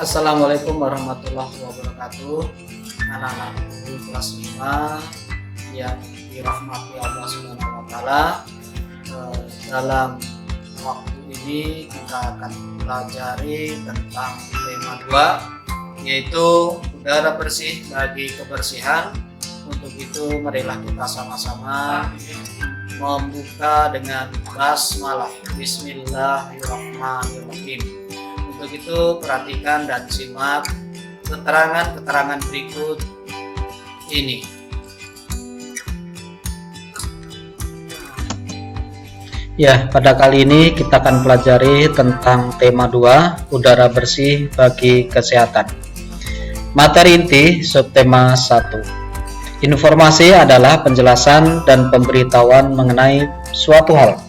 Assalamualaikum warahmatullahi wabarakatuh. Anak-anak kelas 5 yang dirahmati Allah Subhanahu wa taala. Dalam waktu ini kita akan pelajari tentang tema 2, yaitu udara bersih bagi kebersihan. Untuk itu marilah kita sama-sama membuka dengan basmalah. Bismillahirrahmanirrahim. Untuk itu perhatikan dan simak keterangan-keterangan berikut ini. Ya, pada kali ini kita akan pelajari tentang tema 2, udara bersih bagi kesehatan. Materi inti subtema 1. Informasi adalah penjelasan dan pemberitahuan mengenai suatu hal.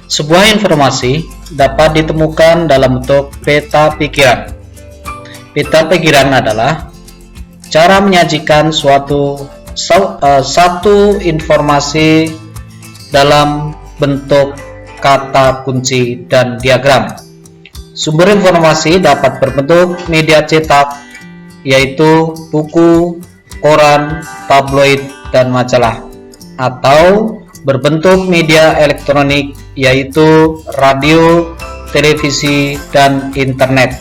Sebuah informasi dapat ditemukan dalam bentuk peta pikiran. Peta pikiran adalah cara menyajikan satu informasi dalam bentuk kata kunci dan diagram. Sumber informasi dapat berbentuk media cetak, yaitu buku, koran, tabloid, dan majalah, atau berbentuk media elektronik, yaitu radio, televisi, dan internet.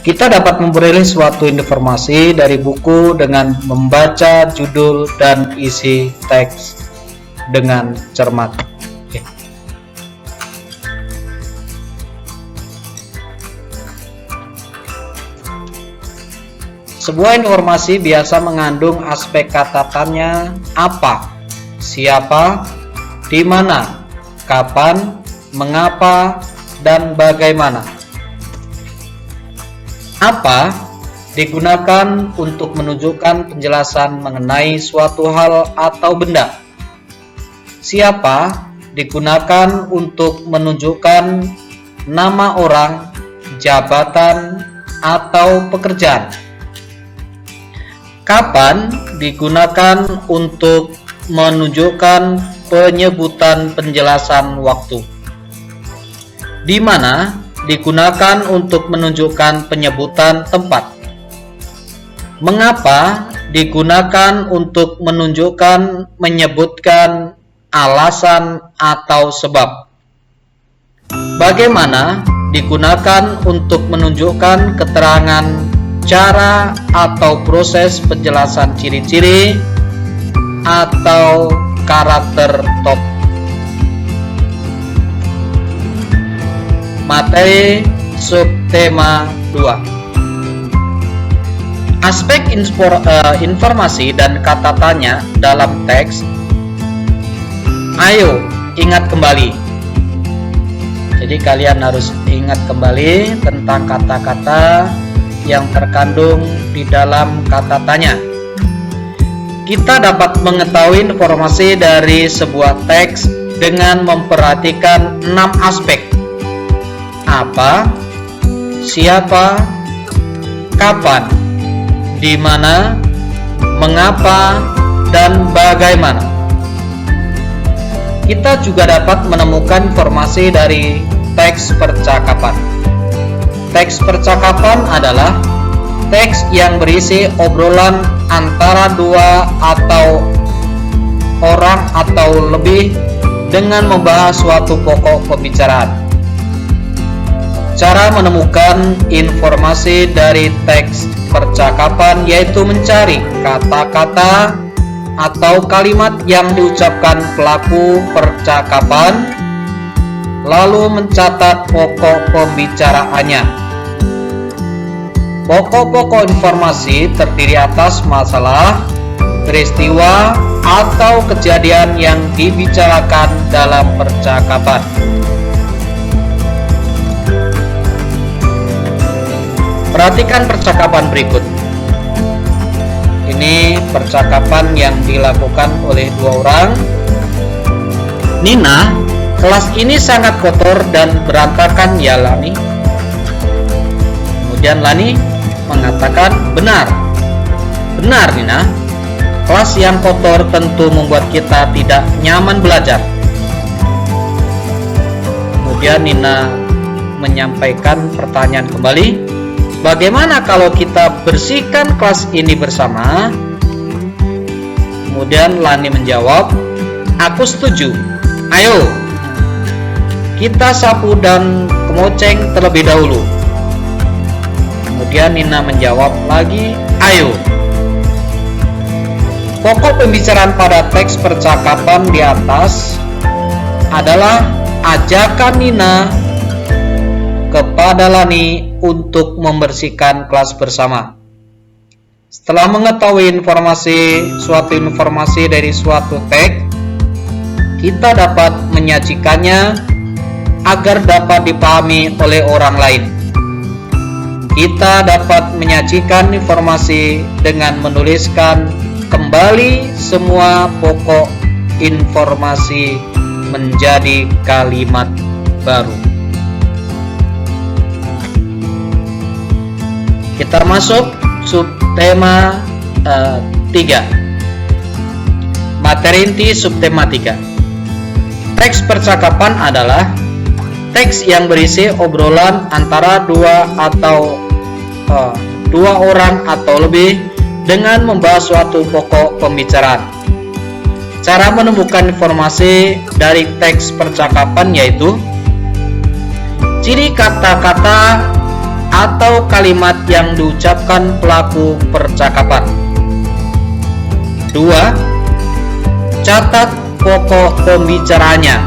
Kita dapat memperoleh suatu informasi dari buku dengan membaca judul dan isi teks dengan cermat. Sebuah informasi biasa mengandung aspek kata-katanya apa, siapa, di mana, kapan, mengapa, dan bagaimana. Apa digunakan untuk menunjukkan penjelasan mengenai suatu hal atau benda. Siapa digunakan untuk menunjukkan nama orang, jabatan, atau pekerjaan. Kapan digunakan untuk menunjukkan penyebutan penjelasan waktu. Di mana digunakan untuk menunjukkan penyebutan tempat. Mengapa digunakan untuk menyebutkan alasan atau sebab. Bagaimana digunakan untuk menunjukkan keterangan cara atau proses penjelasan ciri-ciri atau karakter top. Materi subtema 2. Aspek informasi dan kata tanya dalam teks. Ayo ingat kembali. Jadi kalian harus ingat kembali tentang kata-kata yang terkandung di dalam kata tanya. Kita dapat mengetahui informasi dari sebuah teks dengan memperhatikan 6 aspek. Apa, siapa, kapan, di mana, mengapa, dan bagaimana. Kita juga dapat menemukan informasi dari teks percakapan. Teks percakapan adalah teks yang berisi obrolan antara dua atau orang atau lebih dengan membahas suatu pokok pembicaraan. Cara menemukan informasi dari teks percakapan yaitu mencari kata-kata atau kalimat yang diucapkan pelaku percakapan, lalu mencatat pokok pembicaraannya. Pokok-pokok informasi terdiri atas masalah, peristiwa, atau kejadian yang dibicarakan dalam percakapan. Perhatikan percakapan berikut. Ini percakapan yang dilakukan oleh 2 orang. Nina, kelas ini sangat kotor dan berantakan ya Lani. Kemudian Lani mengatakan, benar Nina, kelas yang kotor tentu membuat kita tidak nyaman belajar. Kemudian Nina menyampaikan pertanyaan kembali. bagaimana kalau kita bersihkan kelas ini bersama? Kemudian Lani menjawab, aku setuju. Ayo, kita sapu dan kemoceng terlebih dahulu. Kemudian Nina menjawab lagi, ayo. Pokok pembicaraan pada teks percakapan di atas adalah ajakan Nina kepada Lani untuk membersihkan kelas bersama. Setelah mengetahui suatu informasi dari suatu teks, kita dapat menyajikannya agar dapat dipahami oleh orang lain. Kita dapat menyajikan informasi dengan menuliskan kembali semua pokok informasi menjadi kalimat baru. Kita masuk subtema 3. Materi inti subtema 3. Teks percakapan adalah teks yang berisi obrolan antara dua orang atau lebih dengan membahas suatu pokok pembicaraan. Cara menemukan informasi dari teks percakapan yaitu ciri kata-kata atau kalimat yang diucapkan pelaku percakapan. 2. Catat pokok pembicaraannya.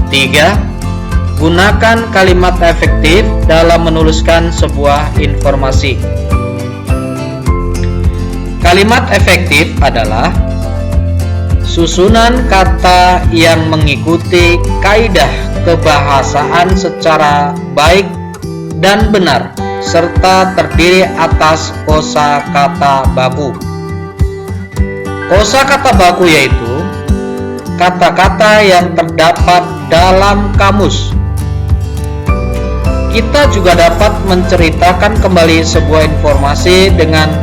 3. Gunakan kalimat efektif dalam menuliskan sebuah informasi. Kalimat efektif adalah susunan kata yang mengikuti kaidah kebahasaan secara baik dan benar serta terdiri atas kosakata baku. Kosakata baku yaitu kata-kata yang terdapat dalam kamus. Kita juga dapat menceritakan kembali sebuah informasi dengan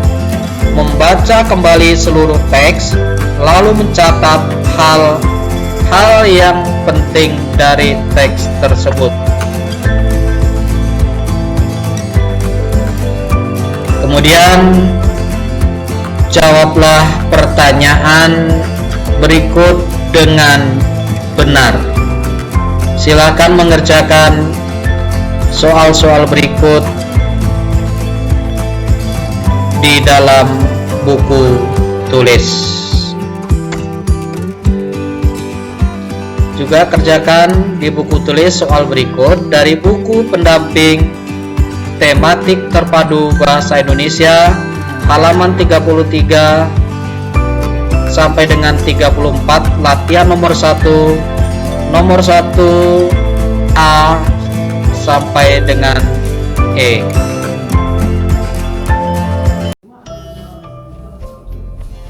membaca kembali seluruh teks, lalu mencatat hal-hal yang penting dari teks tersebut. Kemudian jawablah pertanyaan berikut dengan benar. Silakan mengerjakan soal-soal berikut di dalam buku tulis. Juga kerjakan di buku tulis soal berikut dari buku pendamping tematik terpadu bahasa Indonesia halaman 33 sampai dengan 34, latihan nomor 1 A sampai dengan E.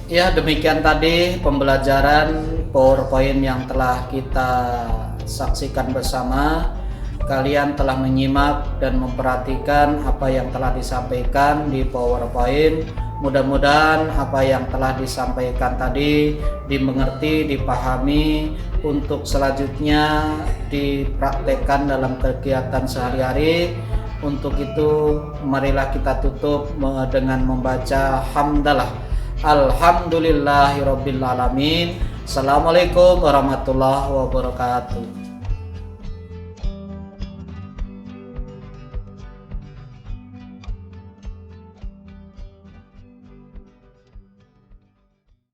Ya, demikian tadi pembelajaran PowerPoint yang telah kita saksikan bersama. Kalian telah menyimak dan memperhatikan apa yang telah disampaikan di PowerPoint. Mudah-mudahan apa yang telah disampaikan tadi dimengerti, dipahami, untuk selanjutnya dipraktekkan dalam kegiatan sehari-hari. Untuk itu marilah kita tutup dengan membaca hamdalah. Alhamdulillahirabbil alamin. Assalamualaikum warahmatullahi wabarakatuh.